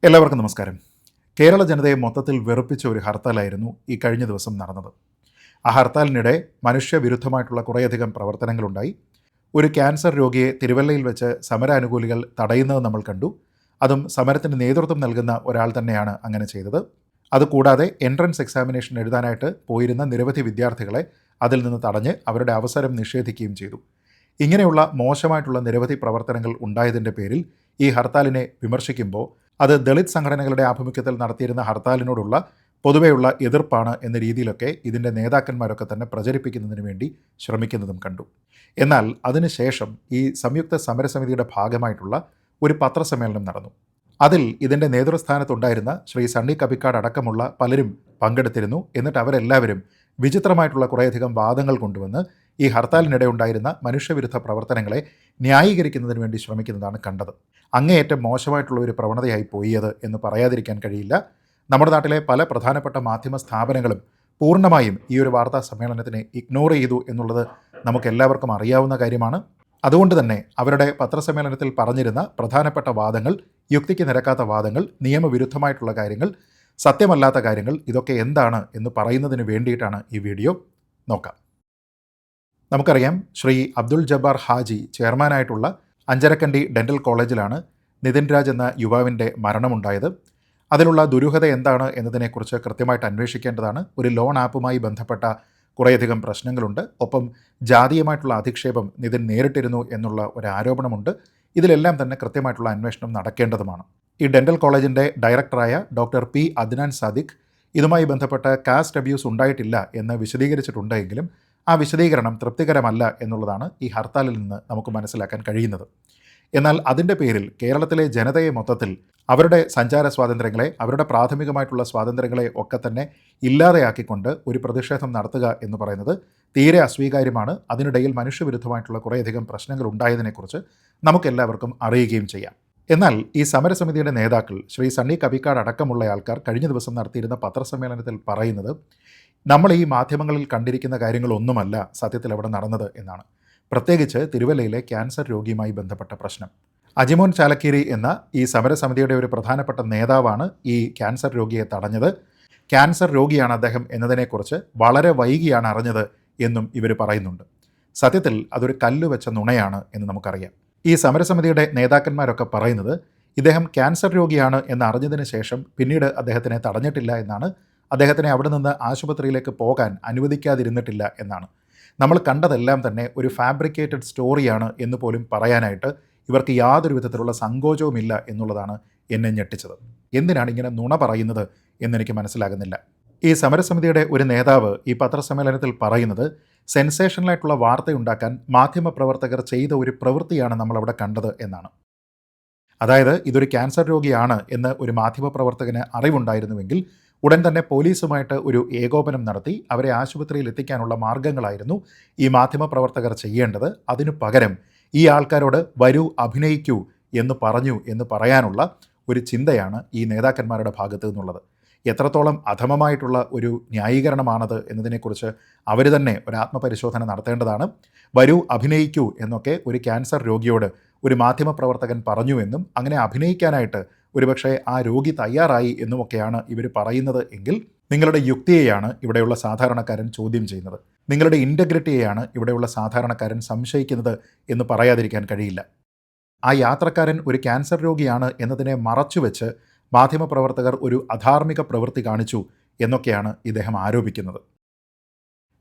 എല്ലാവർക്കും നമസ്കാരം. കേരള ജനതയെ മൊത്തത്തിൽ വെറുപ്പിച്ച ഒരു ഹർത്താലായിരുന്നു ഈ കഴിഞ്ഞ ദിവസം നടന്നത്. ആ ഹർത്താലിനിടെ മനുഷ്യവിരുദ്ധമായിട്ടുള്ള കുറേയധികം പ്രവർത്തനങ്ങളുണ്ടായി. ഒരു ക്യാൻസർ രോഗിയെ തിരുവല്ലയിൽ വെച്ച് സമരാനുകൂലികൾ തടയുന്നത് നമ്മൾ കണ്ടു. അതും സമരത്തിന് നേതൃത്വം നൽകുന്ന ഒരാൾ തന്നെയാണ് അങ്ങനെ ചെയ്തത്. അതുകൂടാതെ എൻട്രൻസ് എക്സാമിനേഷൻ എഴുതാനായിട്ട് പോയിരുന്ന നിരവധി വിദ്യാർത്ഥികളെ അതിൽ നിന്ന് തടഞ്ഞ് അവരുടെ അവസരം നിഷേധിക്കുകയും ചെയ്തു. ഇങ്ങനെയുള്ള മോശമായിട്ടുള്ള നിരവധി പ്രവർത്തനങ്ങൾ ഉണ്ടായതിൻ്റെ പേരിൽ ഈ ഹർത്താലിനെ വിമർശിക്കുമ്പോൾ അത് ദളിത് സംഘടനകളുടെ ആഭിമുഖ്യത്തിൽ നടത്തിയിരുന്ന ഹർത്താലിനോടുള്ള പൊതുവെയുള്ള എതിർപ്പാണ് എന്ന രീതിയിലൊക്കെ ഇതിൻ്റെ നേതാക്കന്മാരൊക്കെ തന്നെ പ്രചരിപ്പിക്കുന്നതിന് വേണ്ടി ശ്രമിക്കുന്നതും കണ്ടു. എന്നാൽ അതിനുശേഷം ഈ സംയുക്ത സമരസമിതിയുടെ ഭാഗമായിട്ടുള്ള ഒരു പത്രസമ്മേളനം നടന്നു. അതിൽ ഇതിൻ്റെ നേതൃസ്ഥാനത്തുണ്ടായിരുന്ന ശ്രീ സണ്ണി കബിക്കാട് അടക്കമുള്ള പലരും പങ്കെടുത്തിരുന്നു. എന്നിട്ട് അവരെല്ലാവരും വിചിത്രമായിട്ടുള്ള കുറേയധികം വാദങ്ങൾ കൊണ്ടുവന്ന് ഈ ഹർത്താലിനിടെ ഉണ്ടായിരുന്ന മനുഷ്യവിരുദ്ധ പ്രവർത്തനങ്ങളെ ന്യായീകരിക്കുന്നതിന് വേണ്ടി ശ്രമിക്കുന്നതാണ് കണ്ടത്. അങ്ങേയറ്റം മോശമായിട്ടുള്ള ഒരു പ്രവണതയായി പോയത് എന്ന് പറയാതിരിക്കാൻ കഴിയില്ല. നമ്മുടെ നാട്ടിലെ പല പ്രധാനപ്പെട്ട മാധ്യമ സ്ഥാപനങ്ങളും പൂർണ്ണമായും ഈ ഒരു വാർത്താ സമ്മേളനത്തിനെ ഇഗ്നോർ ചെയ്തു എന്നുള്ളത് നമുക്കെല്ലാവർക്കും അറിയാവുന്ന കാര്യമാണ്. അതുകൊണ്ട് തന്നെ അവരുടെ പത്രസമ്മേളനത്തിൽ പറഞ്ഞിരുന്ന പ്രധാനപ്പെട്ട വാദങ്ങൾ, യുക്തിക്ക് നിരക്കാത്ത വാദങ്ങൾ, നിയമവിരുദ്ധമായിട്ടുള്ള കാര്യങ്ങൾ, സത്യമല്ലാത്ത കാര്യങ്ങൾ, ഇതൊക്കെ എന്താണ് എന്ന് പറയുന്നതിന് വേണ്ടിയിട്ടാണ് ഈ വീഡിയോ. നോക്കാം. നമുക്കറിയാം, ശ്രീ അബ്ദുൾ ജബ്ബാർ ഹാജി ചെയർമാനായിട്ടുള്ള അഞ്ചരക്കണ്ടി ഡെൻ്റൽ കോളേജിലാണ് നിതിൻ രാജ് എന്ന യുവാവിൻ്റെ മരണമുണ്ടായത്. അതിലുള്ള ദുരൂഹത എന്താണ് എന്നതിനെക്കുറിച്ച് കൃത്യമായിട്ട് അന്വേഷിക്കേണ്ടതാണ്. ഒരു ലോൺ ആപ്പുമായി ബന്ധപ്പെട്ട കുറേയധികം പ്രശ്നങ്ങളുണ്ട്. ഒപ്പം ജാതീയമായിട്ടുള്ള അധിക്ഷേപം നിതിൻ നേരിട്ടിരുന്നു എന്നുള്ള ഒരു ആരോപണമുണ്ട്. ഇതിലെല്ലാം തന്നെ കൃത്യമായിട്ടുള്ള അന്വേഷണം നടക്കേണ്ടതുമാണ്. ഈ ഡെൻ്റൽ കോളേജിൻ്റെ ഡയറക്ടറായ ഡോക്ടർ പി അദ്നാൻ സാദിഖ് ഇതുമായി ബന്ധപ്പെട്ട കാസ്റ്റ് അബ്യൂസ് ഉണ്ടായിട്ടില്ല എന്ന് വിശദീകരിച്ചിട്ടുണ്ടെങ്കിലും ആ വിശദീകരണം തൃപ്തികരമല്ല എന്നുള്ളതാണ് ഈ ഹർത്താലിൽ നിന്ന് നമുക്ക് മനസ്സിലാക്കാൻ കഴിയുന്നത്. എന്നാൽ അതിൻ്റെ പേരിൽ കേരളത്തിലെ ജനതയെ മൊത്തത്തിൽ അവരുടെ സഞ്ചാര സ്വാതന്ത്ര്യങ്ങളെ, അവരുടെ പ്രാഥമികമായിട്ടുള്ള സ്വാതന്ത്ര്യങ്ങളെ ഒക്കെ തന്നെ ഇല്ലാതെയാക്കിക്കൊണ്ട് ഒരു പ്രതിഷേധം നടത്തുക എന്ന് പറയുന്നത് തീരെ അസ്വീകാര്യമാണ്. അതിനിടയിൽ മനുഷ്യവിരുദ്ധമായിട്ടുള്ള കുറേയധികം പ്രശ്നങ്ങൾ ഉണ്ടായതിനെക്കുറിച്ച് നമുക്കെല്ലാവർക്കും അറിയുകയും ചെയ്യാം. എന്നാൽ ഈ സമരസമിതിയുടെ നേതാക്കൾ ശ്രീ സണ്ണി കബിക്കാട് അടക്കമുള്ള ആൾക്കാർ കഴിഞ്ഞ ദിവസം നടത്തിയിരുന്ന പത്രസമ്മേളനത്തിൽ പറയുന്നത് നമ്മൾ ഈ മാധ്യമങ്ങളിൽ കണ്ടിരിക്കുന്ന കാര്യങ്ങളൊന്നുമല്ല സത്യത്തിൽ അവിടെ നടന്നത് എന്നാണ്. പ്രത്യേകിച്ച് തിരുവല്ലയിലെ ക്യാൻസർ രോഗിയുമായി ബന്ധപ്പെട്ട പ്രശ്നം. അജിമോൻ ചാലക്കേരി എന്ന ഈ സമരസമിതിയുടെ ഒരു പ്രധാനപ്പെട്ട നേതാവാണ് ഈ ക്യാൻസർ രോഗിയെ തടഞ്ഞത്. ക്യാൻസർ രോഗിയാണ് അദ്ദേഹം എന്നതിനെക്കുറിച്ച് വളരെ വൈകിയാണ് അറിഞ്ഞത് എന്നും ഇവർ പറയുന്നുണ്ട്. സത്യത്തിൽ അതൊരു കല്ലുവെച്ച നുണയാണ് എന്ന് നമുക്കറിയാം. ഈ സമരസമിതിയുടെ നേതാക്കന്മാരൊക്കെ പറയുന്നത് ഇദ്ദേഹം ക്യാൻസർ രോഗിയാണ് എന്ന് അറിഞ്ഞതിന് ശേഷം പിന്നീട് അദ്ദേഹത്തിനെ തടഞ്ഞിട്ടില്ല എന്നാണ്. അദ്ദേഹത്തിനെ അവിടെ നിന്ന് ആശുപത്രിയിലേക്ക് പോകാൻ അനുവദിക്കാതിരുന്നിട്ടില്ല എന്നാണ്. നമ്മൾ കണ്ടതെല്ലാം തന്നെ ഒരു ഫാബ്രിക്കേറ്റഡ് സ്റ്റോറിയാണ് എന്ന് പോലും പറയാനായിട്ട് ഇവർക്ക് യാതൊരു വിധത്തിലുള്ള സങ്കോചവുമില്ല എന്നുള്ളതാണ് എന്നെ ഞെട്ടിച്ചത്. എന്തിനാണ് ഇങ്ങനെ നുണ പറയുന്നത് എന്നെനിക്ക് മനസ്സിലാകുന്നില്ല. ഈ സമരസമിതിയുടെ ഒരു നേതാവ് ഈ പത്രസമ്മേളനത്തിൽ പറയുന്നത് സെൻസേഷണലായിട്ടുള്ള വാർത്തയുണ്ടാക്കാൻ മാധ്യമപ്രവർത്തകർ ചെയ്ത ഒരു പ്രവൃത്തിയാണ് നമ്മളവിടെ കണ്ടത് എന്നാണ്. അതായത് ഇതൊരു ക്യാൻസർ രോഗിയാണ് എന്ന് ഒരു മാധ്യമപ്രവർത്തകന് അറിവുണ്ടായിരുന്നുവെങ്കിൽ ഉടൻ തന്നെ പോലീസുമായിട്ട് ഒരു ഏകോപനം നടത്തി അവരെ ആശുപത്രിയിൽ എത്തിക്കാനുള്ള മാർഗങ്ങളായിരുന്നു ഈ മാധ്യമപ്രവർത്തകർ ചെയ്യേണ്ടത്. അതിനു പകരം ഈ ആൾക്കാരോട് വരൂ, അഭിനയിക്കൂ എന്ന് പറഞ്ഞു എന്ന് പറയാനുള്ള ഒരു ചിന്തയാണ് ഈ നേതാക്കന്മാരുടെ ഭാഗത്തു നിന്നുള്ളത്. എത്രത്തോളം അധമമായിട്ടുള്ള ഒരു ന്യായീകരണമാണത് എന്നതിനെക്കുറിച്ച് അവർ തന്നെ ഒരു ആത്മപരിശോധന നടത്തേണ്ടതാണ്. വരൂ, അഭിനയിക്കൂ എന്നൊക്കെ ഒരു ക്യാൻസർ രോഗിയോട് ഒരു മാധ്യമപ്രവർത്തകൻ പറഞ്ഞു എന്നും അങ്ങനെ അഭിനയിക്കാനായിട്ട് ഒരുപക്ഷെ ആ രോഗി തയ്യാറായി എന്നുമൊക്കെയാണ് ഇവർ പറയുന്നത് എങ്കിൽ നിങ്ങളുടെ യുക്തിയെയാണ് ഇവിടെയുള്ള സാധാരണക്കാരൻ ചോദ്യം ചെയ്യുന്നത്. നിങ്ങളുടെ ഇൻറ്റഗ്രിറ്റിയെയാണ് ഇവിടെയുള്ള സാധാരണക്കാരൻ സംശയിക്കുന്നത് എന്ന് പറയാതിരിക്കാൻ കഴിയില്ല. ആ യാത്രക്കാരൻ ഒരു ക്യാൻസർ രോഗിയാണ് എന്നതിനെ മറച്ചുവെച്ച് മാധ്യമപ്രവർത്തകർ ഒരു അധാർമിക പ്രവൃത്തി കാണിച്ചു എന്നൊക്കെയാണ് ഇദ്ദേഹം ആരോപിക്കുന്നത്.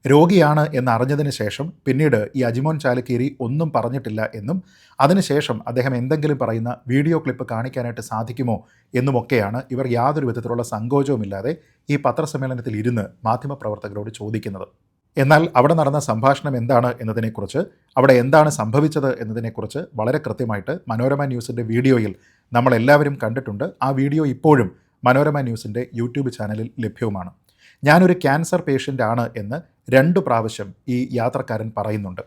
രോഗിയാണ് എന്നറിഞ്ഞതിന് ശേഷം പിന്നീട് ഈ അജിമോൻ ചാലക്കേരി ഒന്നും പറഞ്ഞിട്ടില്ല എന്നും അതിനുശേഷം അദ്ദേഹം എന്തെങ്കിലും പറയുന്ന വീഡിയോ ക്ലിപ്പ് കാണിക്കാനായിട്ട് സാധിക്കുമോ എന്നുമൊക്കെയാണ് ഇവർ യാതൊരു വിധത്തിലുള്ള സങ്കോചവുമില്ലാതെ ഈ പത്രസമ്മേളനത്തിൽ ഇരുന്ന് മാധ്യമപ്രവർത്തകരോട് ചോദിക്കുന്നത്. എന്നാൽ അവിടെ നടന്ന സംഭാഷണം എന്താണ് എന്നതിനെക്കുറിച്ച്, അവിടെ എന്താണ് സംഭവിച്ചത് എന്നതിനെക്കുറിച്ച് വളരെ കൃത്യമായിട്ട് മനോരമ ന്യൂസിൻ്റെ വീഡിയോയിൽ നമ്മളെല്ലാവരും കണ്ടിട്ടുണ്ട്. ആ വീഡിയോ ഇപ്പോഴും മനോരമ ന്യൂസിൻ്റെ യൂട്യൂബ് ചാനലിൽ ലഭ്യവുമാണ്. ഞാനൊരു ക്യാൻസർ പേഷ്യൻ്റ് ആണ് എന്ന് 2 പ്രാവശ്യം ഈ യാത്രക്കാരൻ പറയുന്നുണ്ട്.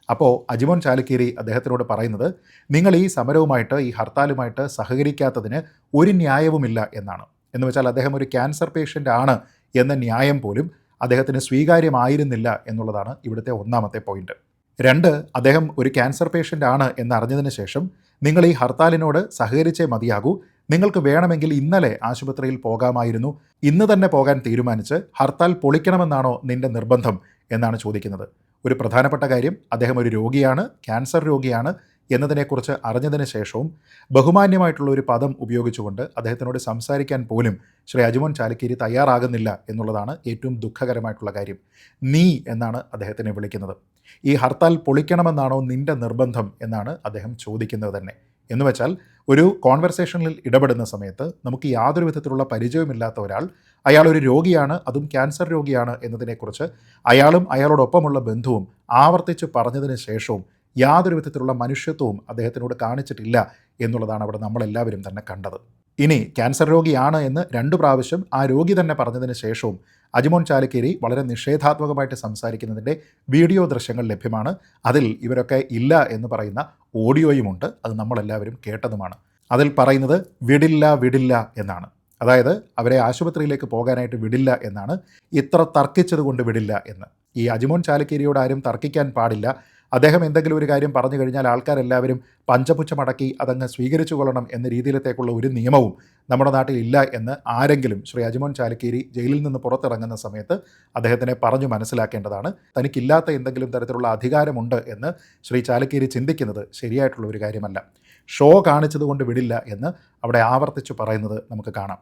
അപ്പോൾ അജിമോൻ ചാലക്കേരി അദ്ദേഹത്തിനോട് പറയുന്നത് നിങ്ങൾ ഈ സമരവുമായിട്ട്, ഈ ഹർത്താലുമായിട്ട് സഹകരിക്കാത്തതിന് ഒരു ന്യായവുമില്ല എന്നാണ്. എന്ന് വെച്ചാൽ അദ്ദേഹം ഒരു ക്യാൻസർ പേഷ്യൻ്റ് ആണ് എന്ന ന്യായം പോലും അദ്ദേഹത്തിന് സ്വീകാര്യമായിരുന്നില്ല എന്നുള്ളതാണ് ഇവിടുത്തെ ഒന്നാമത്തെ പോയിന്റ്. 2, അദ്ദേഹം ഒരു ക്യാൻസർ പേഷ്യൻ്റ് ആണ് എന്നറിഞ്ഞതിന് ശേഷം നിങ്ങൾ ഈ ഹർത്താലിനോട് സഹകരിച്ചേ മതിയാകൂ. നിങ്ങൾക്ക് വേണമെങ്കിൽ ഇന്നലെ ആശുപത്രിയിൽ പോകാമായിരുന്നു. ഇന്ന് തന്നെ പോകാൻ തീരുമാനിച്ച് ഹർത്താൽ പൊളിക്കണമെന്നാണോ നിന്റെ നിർബന്ധം എന്നാണ് ചോദിക്കുന്നത്. ഒരു പ്രധാനപ്പെട്ട കാര്യം, അദ്ദേഹം ഒരു രോഗിയാണ്, ക്യാൻസർ രോഗിയാണ് എന്നതിനെക്കുറിച്ച് അറിഞ്ഞതിന് ശേഷവും ബഹുമാന്യമായിട്ടുള്ള ഒരു പദം ഉപയോഗിച്ചുകൊണ്ട് അദ്ദേഹത്തിനോട് സംസാരിക്കാൻ പോലും ശ്രീ അജ്മോൻ ചാലിക്കേരി തയ്യാറാകുന്നില്ല എന്നുള്ളതാണ് ഏറ്റവും ദുഃഖകരമായിട്ടുള്ള കാര്യം. നീ എന്നാണ് അദ്ദേഹത്തിനെ വിളിക്കുന്നത്. ഈ ഹർത്താൽ പൊളിക്കണമെന്നാണോ നിന്റെ നിർബന്ധം എന്നാണ് അദ്ദേഹം ചോദിക്കുന്നത് തന്നെ. എന്ന് വെച്ചാൽ ഒരു കോൺവെർസേഷനിൽ ഇടപെടുന്ന സമയത്ത് നമുക്ക് യാതൊരു വിധത്തിലുള്ള പരിചയമില്ലാത്ത ഒരാൾ, അയാൾ ഒരു രോഗിയാണ്, അതും ക്യാൻസർ രോഗിയാണ് എന്നതിനെക്കുറിച്ച് അയാളും അയാളോടൊപ്പമുള്ള ബന്ധുവും ആവർത്തിച്ച് പറഞ്ഞതിന് ശേഷവും യാതൊരു വിധത്തിലുള്ള മനുഷ്യത്വവും അദ്ദേഹത്തിനോട് കാണിച്ചിട്ടില്ല എന്നുള്ളതാണ് അവിടെ നമ്മളെല്ലാവരും തന്നെ കണ്ടത്. ഇനി ക്യാൻസർ രോഗിയാണ് എന്ന് 2 പ്രാവശ്യം ആ രോഗി തന്നെ പറഞ്ഞതിന് ശേഷവും അജ്മോൻ ചാലിക്കേരി വളരെ നിഷേധാത്മകമായിട്ട് സംസാരിക്കുന്നതിൻ്റെ വീഡിയോ ദൃശ്യങ്ങൾ ലഭ്യമാണ്. അതിൽ ഇവരൊക്കെ ഇല്ല എന്ന് പറയുന്ന ഓഡിയോയുമുണ്ട്. അത് നമ്മളെല്ലാവരും കേട്ടതുമാണ്. അതിൽ പറയുന്നത് വിടില്ല വിടില്ല എന്നാണ്. അതായത് അവരെ ആശുപത്രിയിലേക്ക് പോകാനായിട്ട് വിടില്ല എന്നാണ്. ഇത്ര തർക്കിച്ചത് കൊണ്ട് വിടില്ല എന്ന്. ഈ അജ്മോൻ ചാലിക്കേരിയോട് ആരും തർക്കിക്കാൻ പാടില്ല. അദ്ദേഹം എന്തെങ്കിലും ഒരു കാര്യം പറഞ്ഞു കഴിഞ്ഞാൽ ആൾക്കാരെല്ലാവരും പഞ്ചപുച്ഛമടക്കി അതങ്ങ് സ്വീകരിച്ചു കൊള്ളണം എന്ന രീതിയിലത്തേക്കുള്ള ഒരു നിയമവും നമ്മുടെ നാട്ടിൽ ഇല്ല എന്ന് ആരെങ്കിലും ശ്രീ അജ്മോൻ ചാലിക്കേരി ജയിലിൽ നിന്ന് പുറത്തിറങ്ങുന്ന സമയത്ത് അദ്ദേഹത്തിനെ പറഞ്ഞു മനസ്സിലാക്കേണ്ടതാണ്. തനിക്കില്ലാത്ത എന്തെങ്കിലും തരത്തിലുള്ള അധികാരമുണ്ട് എന്ന് ശ്രീ ചാലിക്കേരി ചിന്തിക്കുന്നത് ശരിയായിട്ടുള്ള ഒരു കാര്യമല്ല. ഷോ കാണിച്ചതുകൊണ്ട് വിടില്ല എന്ന് അവിടെ ആവർത്തിച്ച് പറയുന്നത് നമുക്ക് കാണാം.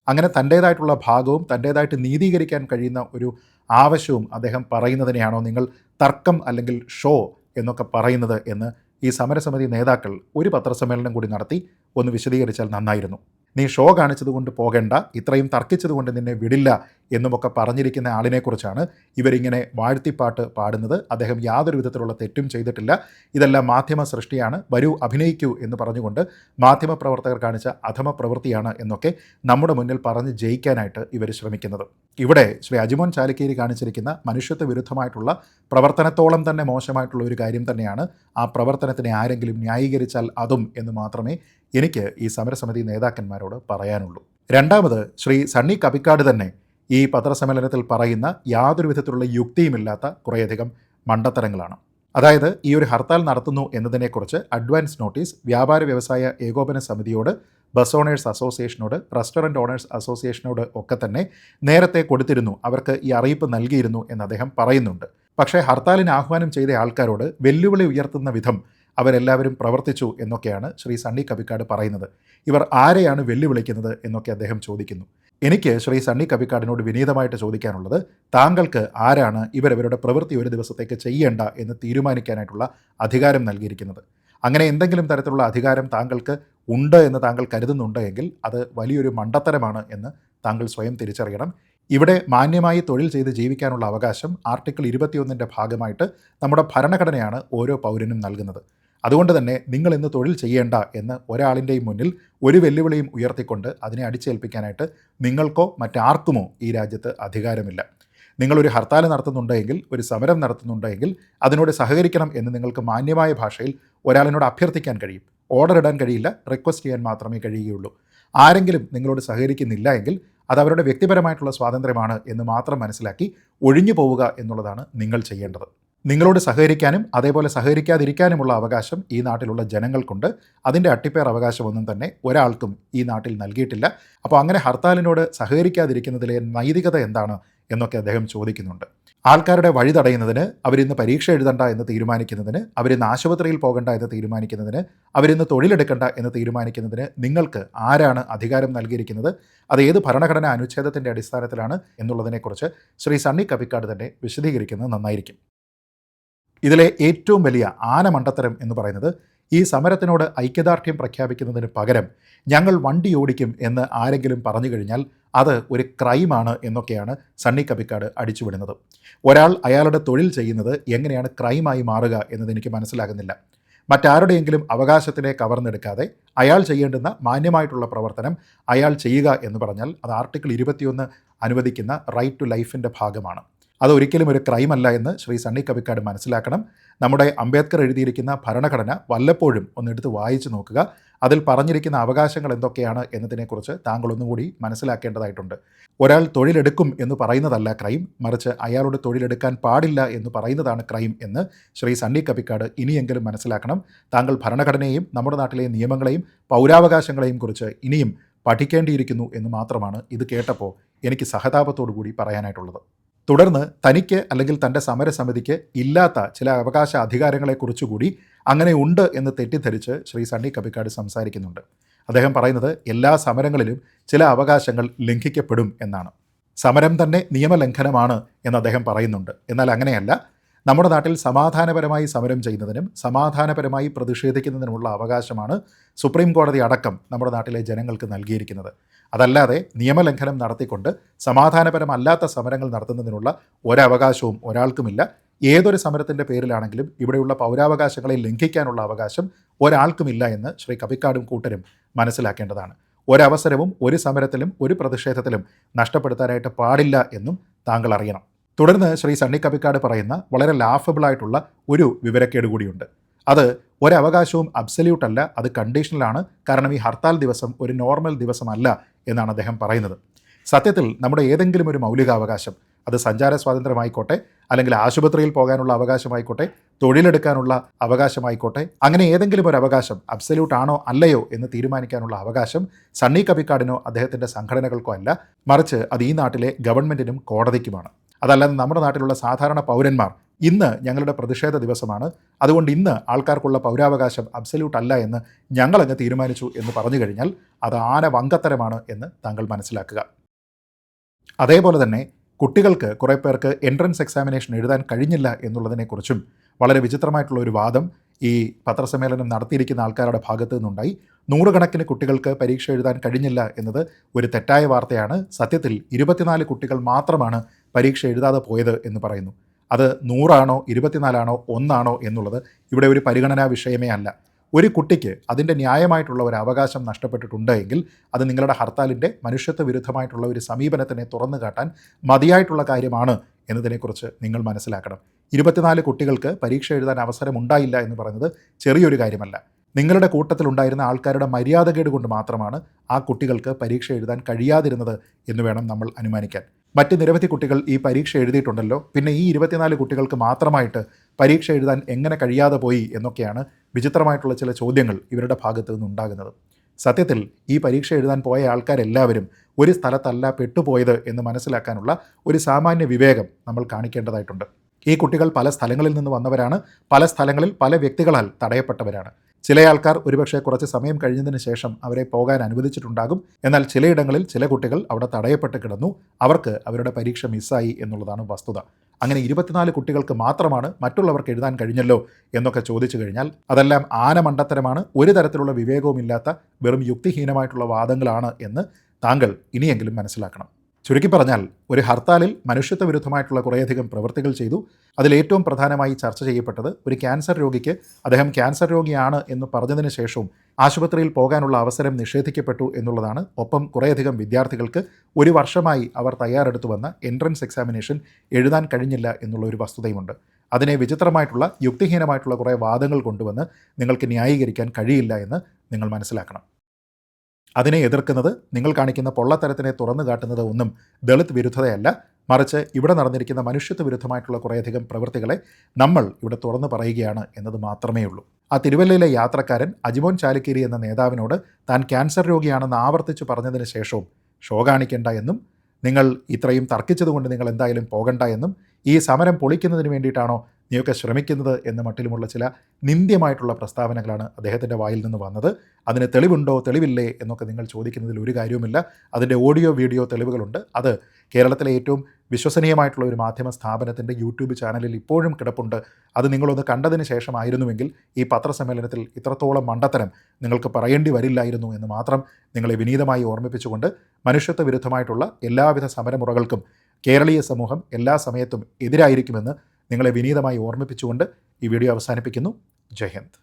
അങ്ങനെ തൻ്റേതായിട്ടുള്ള ഭാഗവും തൻ്റേതായിട്ട് നീതീകരിക്കാൻ കഴിയുന്ന ഒരു ആവശ്യവും അദ്ദേഹം പറയുന്നതിനെയാണോ നിങ്ങൾ തർക്കം അല്ലെങ്കിൽ ഷോ എന്നൊക്കെ പറയുന്നത് എന്ന് ഈ സമരസമിതി നേതാക്കൾ ഒരു പത്രസമ്മേളനം കൂടി നടത്തി ഒന്ന് വിശദീകരിച്ചാൽ നന്നായിരുന്നു. നീ ഷോ കാണിച്ചതുകൊണ്ട് പോകേണ്ട, ഇത്രയും തർക്കിച്ചതുകൊണ്ട് നിന്നെ വിടില്ല എന്നുമൊക്കെ പറഞ്ഞിരിക്കുന്ന ആളിനെക്കുറിച്ചാണ് ഇവരിങ്ങനെ വാഴ്ത്തിപ്പാട്ട് പാടുന്നത്. അദ്ദേഹം യാതൊരു വിധത്തിലുള്ള തെറ്റും ചെയ്തിട്ടില്ല, ഇതെല്ലാം മാധ്യമ സൃഷ്ടിയാണ്, വരൂ അഭിനയിക്കൂ എന്ന് പറഞ്ഞുകൊണ്ട് മാധ്യമപ്രവർത്തകർ കാണിച്ച അധമ പ്രവൃത്തിയാണ് എന്നൊക്കെ നമ്മുടെ മുന്നിൽ പറഞ്ഞ് ജയിക്കാനായിട്ട് ഇവർ ശ്രമിക്കുന്നത്. ഇവിടെ ശ്രീ അജ്മോൻ ചാലിക്കേരി കാണിച്ചിരിക്കുന്ന മനുഷ്യത്വ വിരുദ്ധമായിട്ടുള്ള പ്രവർത്തനത്തോളം തന്നെ മോശമായിട്ടുള്ള ഒരു കാര്യം തന്നെയാണ് ആ പ്രവർത്തനത്തിനെ ആരെങ്കിലും ന്യായീകരിച്ചാൽ അതും എന്ന് മാത്രമേ എനിക്ക് ഈ സമരസമിതി നേതാക്കന്മാരോട് പറയാനുള്ളൂ. രണ്ടാമത്, ശ്രീ സണ്ണി കപിക്കാട് തന്നെ ഈ പത്രസമ്മേളനത്തിൽ പറയുന്ന യാതൊരു വിധത്തിലുള്ള യുക്തിയുമില്ലാത്ത കുറേയധികം മണ്ടത്തരങ്ങളാണ്. അതായത് ഈ ഒരു ഹർത്താൽ നടത്തുന്നു എന്നതിനെക്കുറിച്ച് അഡ്വാൻസ് നോട്ടീസ് വ്യാപാര വ്യവസായ ഏകോപന സമിതിയോട്, ബസ് ഓണേഴ്സ് അസോസിയേഷനോട്, റെസ്റ്റോറൻറ്റ് ഓണേഴ്സ് അസോസിയേഷനോട് ഒക്കെ തന്നെ നേരത്തെ കൊടുത്തിരുന്നു, അവർക്ക് ഈ അറിയിപ്പ് നൽകിയിരുന്നു എന്ന് അദ്ദേഹം പറയുന്നുണ്ട്. പക്ഷേ ഹർത്താലിന് ആഹ്വാനം ചെയ്ത ആൾക്കാരോട് വെല്ലുവിളി ഉയർത്തുന്ന വിധം അവരെല്ലാവരും പ്രവർത്തിച്ചു എന്നൊക്കെയാണ് ശ്രീ സണ്ണി കപിക്കാട് പറയുന്നത്. ഇവർ ആരെയാണ് വെല്ലുവിളിക്കുന്നത് എന്നൊക്കെ അദ്ദേഹം ചോദിക്കുന്നു. എനിക്ക് ശ്രീ സണ്ണി കപിക്കാടിനോട് വിനീതമായിട്ട് ചോദിക്കാനുള്ളത്, താങ്കൾക്ക് ആരാണ് ഇവരവരുടെ പ്രവൃത്തി ഒരു ദിവസത്തേക്ക് ചെയ്യേണ്ട എന്ന് തീരുമാനിക്കാനായിട്ടുള്ള അധികാരം നൽകിയിരിക്കുന്നത്? അങ്ങനെ എന്തെങ്കിലും തരത്തിലുള്ള അധികാരം താങ്കൾക്ക് ഉണ്ട് എന്ന് താങ്കൾ കരുതുന്നുണ്ട് എങ്കിൽ അത് വലിയൊരു മണ്ടത്തരമാണ് എന്ന് താങ്കൾ സ്വയം തിരിച്ചറിയണം. ഇവിടെ മാന്യമായി തൊഴിൽ ചെയ്ത് ജീവിക്കാനുള്ള അവകാശം ആർട്ടിക്കിൾ 21 ഭാഗമായിട്ട് നമ്മുടെ ഭരണഘടനയാണ് ഓരോ പൗരനും നൽകുന്നത്. അതുകൊണ്ട് തന്നെ നിങ്ങൾ ഇന്ന് തൊഴിൽ ചെയ്യേണ്ട എന്ന് ഒരാളിൻ്റെയും മുന്നിൽ ഒരു വെല്ലുവിളിയും ഉയർത്തിക്കൊണ്ട് അതിനെ അടിച്ചേൽപ്പിക്കാനായിട്ട് നിങ്ങൾക്കോ മറ്റാർക്കുമോ ഈ രാജ്യത്ത് അധികാരമില്ല. നിങ്ങളൊരു ഹർത്താൽ നടത്തുന്നുണ്ടെങ്കിൽ, ഒരു സമരം നടത്തുന്നുണ്ടെങ്കിൽ അതിനോട് സഹകരിക്കണം എന്ന് നിങ്ങൾക്ക് മാന്യമായ ഭാഷയിൽ ഒരാളിനോട് അഭ്യർത്ഥിക്കാൻ കഴിയും. ഓർഡർ ഇടാൻ കഴിയില്ല, റിക്വസ്റ്റ് ചെയ്യാൻ മാത്രമേ കഴിയുകയുള്ളൂ. ആരെങ്കിലും നിങ്ങളോട് സഹകരിക്കുന്നില്ല എങ്കിൽ അത് അവരുടെ വ്യക്തിപരമായിട്ടുള്ള സ്വാതന്ത്ര്യമാണ് എന്ന് മാത്രം മനസ്സിലാക്കി ഒഴിഞ്ഞു പോവുക എന്നുള്ളതാണ് നിങ്ങൾ ചെയ്യേണ്ടത്. നിങ്ങളോട് സഹകരിക്കാനും അതേപോലെ സഹകരിക്കാതിരിക്കാനുമുള്ള അവകാശം ഈ നാട്ടിലുള്ള ജനങ്ങൾക്കുണ്ട്. അതിൻ്റെ അട്ടിപ്പേർ അവകാശമൊന്നും തന്നെ ഒരാൾക്കും ഈ നാട്ടിൽ നൽകിയിട്ടില്ല. അപ്പോൾ അങ്ങനെ ഹർത്താലിനോട് സഹകരിക്കാതിരിക്കുന്നതിലെ നൈതികത എന്താണ് എന്നൊക്കെ അദ്ദേഹം ചോദിക്കുന്നുണ്ട്. ആൾക്കാരുടെ വഴി തടയുന്നതിന്, അവരിന്ന് പരീക്ഷ എഴുതണ്ട എന്ന് തീരുമാനിക്കുന്നതിന്, അവരിന്ന് ആശുപത്രിയിൽ പോകണ്ട എന്ന് തീരുമാനിക്കുന്നതിന്, അവരിന്ന് തൊഴിലെടുക്കണ്ട എന്ന് തീരുമാനിക്കുന്നതിന് നിങ്ങൾക്ക് ആരാണ് അധികാരം നൽകിയിരിക്കുന്നത്? അത് ഏത് ഭരണഘടനാ അനുച്ഛേദത്തിൻ്റെ അടിസ്ഥാനത്തിലാണ് എന്നുള്ളതിനെക്കുറിച്ച് ശ്രീ സണ്ണി കപിക്കാട് തന്നെ വിശദീകരിക്കുന്നത് നന്നായിരിക്കും. ഇതിലെ ഏറ്റവും വലിയ ആനമണ്ടത്തരം എന്ന് പറയുന്നത്, ഈ സമരത്തിനോട് ഐക്യദാർഢ്യം പ്രഖ്യാപിക്കുന്നതിന് പകരം ഞങ്ങൾ വണ്ടി ഓടിക്കും എന്ന് ആരെങ്കിലും പറഞ്ഞു കഴിഞ്ഞാൽ അത് ഒരു ക്രൈമാണ് എന്നൊക്കെയാണ് സണ്ണി കപിക്കാട് അടിച്ചുവിടുന്നത്. ഒരാൾ അയാളുടെ തൊഴിൽ ചെയ്യുന്നത് എങ്ങനെയാണ് ക്രൈമായി മാറുക എന്നത് എനിക്ക് മനസ്സിലാകുന്നില്ല. മറ്റാരുടെയെങ്കിലും അവകാശത്തിനെ കവർന്നെടുക്കാതെ അയാൾ ചെയ്യേണ്ടുന്ന മാന്യമായിട്ടുള്ള പ്രവർത്തനം അയാൾ ചെയ്യുക എന്ന് പറഞ്ഞാൽ അത് ആർട്ടിക്കിൾ 21 അനുവദിക്കുന്ന റൈറ്റ് ടു ലൈഫിൻ്റെ ഭാഗമാണ്. അതൊരിക്കലും ഒരു ക്രൈമല്ല എന്ന് ശ്രീ സണ്ണി കവിക്കാട് മനസ്സിലാക്കണം. നമ്മുടെ അംബേദ്കർ എഴുതിയിരിക്കുന്ന ഭരണഘടന വല്ലപ്പോഴും ഒന്നെടുത്ത് വായിച്ചു നോക്കുക. അതിൽ പറഞ്ഞിരിക്കുന്ന അവകാശങ്ങൾ എന്തൊക്കെയാണ് എന്നതിനെക്കുറിച്ച് താങ്കൾ ഒന്നുകൂടി മനസ്സിലാക്കേണ്ടതായിട്ടുണ്ട്. ഒരാൾ തൊഴിലെടുക്കും എന്ന് പറയുന്നതല്ല ക്രൈം, മറിച്ച് അയാളുടെ തൊഴിലെടുക്കാൻ പാടില്ല എന്ന് പറയുന്നതാണ് ക്രൈം എന്ന് ശ്രീ സണ്ണി കവിക്കാട് ഇനിയെങ്കിലും മനസ്സിലാക്കണം. താങ്കൾ ഭരണഘടനയെയും നമ്മുടെ നാട്ടിലെ നിയമങ്ങളെയും പൗരാവകാശങ്ങളെയും കുറിച്ച് ഇനിയും പഠിക്കേണ്ടിയിരിക്കുന്നു എന്ന് മാത്രമാണ് ഇത് കേട്ടപ്പോൾ എനിക്ക് സഹതാപത്തോടു കൂടി പറയാനായിട്ടുള്ളത്. തുടർന്ന് തനിക്ക് അല്ലെങ്കിൽ തൻ്റെ സമരസമിതിക്ക് ഇല്ലാത്ത ചില അവകാശ അധികാരങ്ങളെക്കുറിച്ചുകൂടി അങ്ങനെ ഉണ്ട് എന്ന് തെറ്റിദ്ധരിച്ച് ശ്രീ സണ്ണി കവിക്കാട് സംസാരിക്കുന്നുണ്ട്. അദ്ദേഹം പറയുന്നത് എല്ലാ സമരങ്ങളിലും ചില അവകാശങ്ങൾ ലംഘിക്കപ്പെടും എന്നാണ്. സമരം തന്നെ നിയമലംഘനമാണ് എന്ന് അദ്ദേഹം പറയുന്നുണ്ട്. എന്നാൽ അങ്ങനെയല്ല. നമ്മുടെ നാട്ടിൽ സമാധാനപരമായി സമരം ചെയ്യുന്നതിനും സമാധാനപരമായി പ്രതിഷേധിക്കുന്നതിനുമുള്ള അവകാശമാണ് സുപ്രീം കോടതി അടക്കം നമ്മുടെ നാട്ടിലെ ജനങ്ങൾക്ക് നൽകിയിരിക്കുന്നത്. അതല്ലാതെ നിയമലംഘനം നടത്തിക്കൊണ്ട് സമാധാനപരമല്ലാത്ത സമരങ്ങൾ നടത്തുന്നതിനുള്ള ഒരവകാശവും ഒരാൾക്കുമില്ല. ഏതൊരു സമരത്തിൻ്റെ പേരിലാണെങ്കിലും ഇവിടെയുള്ള പൗരാവകാശങ്ങളെ ലംഘിക്കാനുള്ള അവകാശം ഒരാൾക്കുമില്ല എന്ന് ശ്രീ കവിക്കാടും കൂട്ടരും മനസ്സിലാക്കേണ്ടതാണ്. ഒരവസരവും ഒരു സമരത്തിലും ഒരു പ്രതിഷേധത്തിലും നഷ്ടപ്പെടുത്താനായിട്ട് പാടില്ല എന്നും താങ്കൾ അറിയണം. തുടർന്ന് ശ്രീ സണ്ണി കവിക്കാട് പറയുന്ന വളരെ ലാഫബിളായിട്ടുള്ള ഒരു വിവരക്കേട് കൂടിയുണ്ട്. അത് ഒരവകാശവും അബ്സല്യൂട്ട് അല്ല, അത് കണ്ടീഷണലാണ്. കാരണം ഈ ഹർത്താൽ ദിവസം ഒരു നോർമൽ ദിവസമല്ല എന്നാണ് അദ്ദേഹം പറയുന്നത്. സത്യത്തിൽ നമ്മുടെ ഏതെങ്കിലും ഒരു മൗലികാവകാശം, അത് സഞ്ചാര സ്വാതന്ത്ര്യമായിക്കോട്ടെ, അല്ലെങ്കിൽ ആശുപത്രിയിൽ പോകാനുള്ള അവകാശമായിക്കോട്ടെ, തൊഴിലെടുക്കാനുള്ള അവകാശമായിക്കോട്ടെ, അങ്ങനെ ഏതെങ്കിലും ഒരു അവകാശം അബ്സല്യൂട്ട് ആണോ അല്ലയോ എന്ന് തീരുമാനിക്കാനുള്ള അവകാശം സണ്ണി കവിക്കാടിനോ അദ്ദേഹത്തിൻ്റെ സംഘടനകൾക്കോ അല്ല, മറിച്ച് അത് ഈ നാട്ടിലെ ഗവൺമെൻറ്റിനും കോടതിക്കുമാണ്. അതല്ലാതെ നമ്മുടെ നാട്ടിലുള്ള സാധാരണ പൗരന്മാർ ഇന്ന് ഞങ്ങളുടെ പ്രതിഷേധ ദിവസമാണ്, അതുകൊണ്ട് ഇന്ന് ആൾക്കാർക്കുള്ള പൗരാവകാശം അബ്സല്യൂട്ട് അല്ല എന്ന് ഞങ്ങളങ്ങ് തീരുമാനിച്ചു എന്ന് പറഞ്ഞു കഴിഞ്ഞാൽ അത് ആന വങ്കത്തരമാണ് എന്ന് താങ്കൾ മനസ്സിലാക്കുക. അതേപോലെ തന്നെ കുട്ടികൾക്ക് കുറേ പേർക്ക് എൻട്രൻസ് എക്സാമിനേഷൻ എഴുതാൻ കഴിഞ്ഞില്ല എന്നുള്ളതിനെക്കുറിച്ചും വളരെ വിചിത്രമായിട്ടുള്ള ഒരു വാദം ഈ പത്രസമ്മേളനം നടത്തിയിരിക്കുന്ന ആൾക്കാരുടെ ഭാഗത്തു നിന്നുണ്ടായി. നൂറുകണക്കിന് കുട്ടികൾക്ക് പരീക്ഷ എഴുതാൻ കഴിഞ്ഞില്ല എന്നത് ഒരു തെറ്റായ വാർത്തയാണ്. സത്യത്തിൽ 24 കുട്ടികൾ മാത്രമാണ് പരീക്ഷ എഴുതാതെ പോയത് എന്ന് പറയുന്നു. അത് 100 ആണോ 24 ആണോ 1 ആണോ എന്നുള്ളത് ഇവിടെ ഒരു പരിഗണനാ വിഷയമേ അല്ല. ഒരു കുട്ടിക്ക് അതിൻ്റെ ന്യായമായിട്ടുള്ള ഒരു അവകാശം നഷ്ടപ്പെട്ടിട്ടുണ്ട് എങ്കിൽ അത് നിങ്ങളുടെ ഹർത്താലിൻ്റെ മനുഷ്യത്വ വിരുദ്ധമായിട്ടുള്ള ഒരു സമീപനത്തിനെ തുറന്നു കാട്ടാൻ മതിയായിട്ടുള്ള കാര്യമാണ് എന്നതിനെക്കുറിച്ച് നിങ്ങൾ മനസ്സിലാക്കണം. 24 കുട്ടികൾക്ക് പരീക്ഷ എഴുതാൻ അവസരമുണ്ടായില്ല എന്ന് പറയുന്നത് ചെറിയൊരു കാര്യമല്ല. നിങ്ങളുടെ കൂട്ടത്തിലുണ്ടായിരുന്ന ആൾക്കാരുടെ മര്യാദകേട് കൊണ്ട് മാത്രമാണ് ആ കുട്ടികൾക്ക് പരീക്ഷ എഴുതാൻ കഴിയാതിരുന്നത് എന്ന് വേണം നമ്മൾ അനുമാനിക്കാൻ. മറ്റ് നിരവധി കുട്ടികൾ ഈ പരീക്ഷ എഴുതിയിട്ടുണ്ടല്ലോ, പിന്നെ ഈ 24 കുട്ടികൾക്ക് മാത്രമായിട്ട് പരീക്ഷ എഴുതാൻ എങ്ങനെ കഴിയാതെ പോയി എന്നൊക്കെയാണ് വിചിത്രമായിട്ടുള്ള ചില ചോദ്യങ്ങൾ ഇവരുടെ ഭാഗത്തു നിന്നുണ്ടാകുന്നത്. സത്യത്തിൽ ഈ പരീക്ഷ എഴുതാൻ പോയ ആൾക്കാരെല്ലാവരും ഒരു സ്ഥലത്തല്ല പെട്ടുപോയത് എന്ന് മനസ്സിലാക്കാനുള്ള ഒരു സാമാന്യ വിവേകം നമ്മൾ കാണിക്കേണ്ടതായിട്ടുണ്ട്. ഈ കുട്ടികൾ പല സ്ഥലങ്ങളിൽ നിന്ന് വന്നവരാണ്, പല സ്ഥലങ്ങളിൽ പല വ്യക്തികളാൽ തടയപ്പെട്ടവരാണ്. ചില ആൾക്കാർ ഒരുപക്ഷെ കുറച്ച് സമയം കഴിഞ്ഞതിന് ശേഷം അവരെ പോകാൻ അനുവദിച്ചിട്ടുണ്ടാകും. എന്നാൽ ചിലയിടങ്ങളിൽ ചില കുട്ടികൾ അവിടെ തടയപ്പെട്ട് കിടന്നു, അവർക്ക് അവരുടെ പരീക്ഷ മിസ്സായി എന്നുള്ളതാണ് വസ്തുത. അങ്ങനെ 24 കുട്ടികൾക്ക് മാത്രമാണ് മറ്റുള്ളവർക്ക് എഴുതാൻ കഴിഞ്ഞല്ലോ എന്നൊക്കെ ചോദിച്ചു കഴിഞ്ഞാൽ അതെല്ലാം ആനമണ്ടത്തരമാണ്, ഒരു തരത്തിലുള്ള വിവേകവുമില്ലാത്ത വെറും യുക്തിഹീനമായിട്ടുള്ള വാദങ്ങളാണ് എന്ന് താങ്കൾ ഇനിയെങ്കിലും മനസ്സിലാക്കണം. ചുരുക്കി പറഞ്ഞാൽ ഒരു ഹർത്താലിൽ മനുഷ്യത്വ വിരുദ്ധമായിട്ടുള്ള കുറേയധികം പ്രവൃത്തികൾ ചെയ്തു. അതിലേറ്റവും പ്രധാനമായി ചർച്ച ചെയ്യപ്പെട്ടത് ഒരു ക്യാൻസർ രോഗിക്ക് അദ്ദേഹം ക്യാൻസർ രോഗിയാണ് എന്ന് പറഞ്ഞതിന് ശേഷവും ആശുപത്രിയിൽ പോകാനുള്ള അവസരം നിഷേധിക്കപ്പെട്ടു എന്നുള്ളതാണ്. ഒപ്പം കുറേയധികം വിദ്യാർത്ഥികൾക്ക് ഒരു വർഷമായി അവർ തയ്യാറെടുത്തു വന്ന എൻട്രൻസ് എക്സാമിനേഷൻ എഴുതാൻ കഴിഞ്ഞില്ല എന്നുള്ള ഒരു വസ്തുതയുമുണ്ട്. അതിനെ വിചിത്രമായിട്ടുള്ള യുക്തിഹീനമായിട്ടുള്ള കുറേ വാദങ്ങൾ കൊണ്ടുവന്ന് നിങ്ങൾക്ക് ന്യായീകരിക്കാൻ കഴിയില്ല എന്ന് നിങ്ങൾ മനസ്സിലാക്കണം. അതിനെ എതിർക്കുന്നത്, നിങ്ങൾ കാണിക്കുന്ന പൊള്ളത്തരത്തിനെ തുറന്നു കാട്ടുന്നത് ഒന്നും ദളിത് വിരുദ്ധതയല്ല, മറിച്ച് ഇവിടെ നടന്നിരിക്കുന്ന മനുഷ്യത്വ വിരുദ്ധമായിട്ടുള്ള കുറേയധികം പ്രവൃത്തികളെ നമ്മൾ ഇവിടെ തുറന്നു പറയുകയാണ് എന്നത് മാത്രമേ ഉള്ളൂ. ആ തിരുവല്ലയിലെ യാത്രക്കാരൻ അജിമോൻ ചാലിക്കേരി എന്ന നേതാവിനോട് താൻ ക്യാൻസർ രോഗിയാണെന്ന് ആവർത്തിച്ച് പറഞ്ഞതിന് ശേഷവും ഷോ കാണിക്കേണ്ട എന്നും നിങ്ങൾ ഇത്രയും തർക്കിച്ചതുകൊണ്ട് നിങ്ങൾ എന്തായാലും പോകണ്ട എന്നും ഈ സമരം പൊളിക്കുന്നതിന് വേണ്ടിയിട്ടാണോ നീയൊക്കെ ശ്രമിക്കുന്നത് എന്ന മട്ടിലുമുള്ള ചില നിന്ദ്യമായിട്ടുള്ള പ്രസ്താവനകളാണ് അദ്ദേഹത്തിൻ്റെ വായിൽ നിന്ന് വന്നത്. അതിന് തെളിവുണ്ടോ തെളിവില്ലേ എന്നൊക്കെ നിങ്ങൾ ചോദിക്കുന്നതിൽ ഒരു കാര്യവുമില്ല. അതിൻ്റെ ഓഡിയോ വീഡിയോ തെളിവുകളുണ്ട്. അത് കേരളത്തിലെ ഏറ്റവും വിശ്വസനീയമായിട്ടുള്ള ഒരു മാധ്യമ സ്ഥാപനത്തിൻ്റെ യൂട്യൂബ് ചാനലിൽ ഇപ്പോഴും കിടപ്പുണ്ട്. അത് നിങ്ങളൊന്ന് കണ്ടതിന് ശേഷമായിരുന്നുവെങ്കിൽ ഈ പത്രസമ്മേളനത്തിൽ ഇത്രത്തോളം മണ്ടത്തരം നിങ്ങൾക്ക് പറയേണ്ടി വരില്ലായിരുന്നു എന്ന് മാത്രം നിങ്ങളെ വിനീതമായി ഓർമ്മിപ്പിച്ചുകൊണ്ട് മനുഷ്യത്വ വിരുദ്ധമായിട്ടുള്ള എല്ലാവിധ സമരമുറകൾക്കും കേരളീയ സമൂഹം എല്ലാ സമയത്തും എതിരായിരിക്കുമെന്ന് നിങ്ങളെ വിനീതമായി ഓർമ്മിപ്പിച്ചുകൊണ്ട് ഈ വീഡിയോ അവസാനിപ്പിക്കുന്നു. ജയ് ഹിന്ദ്.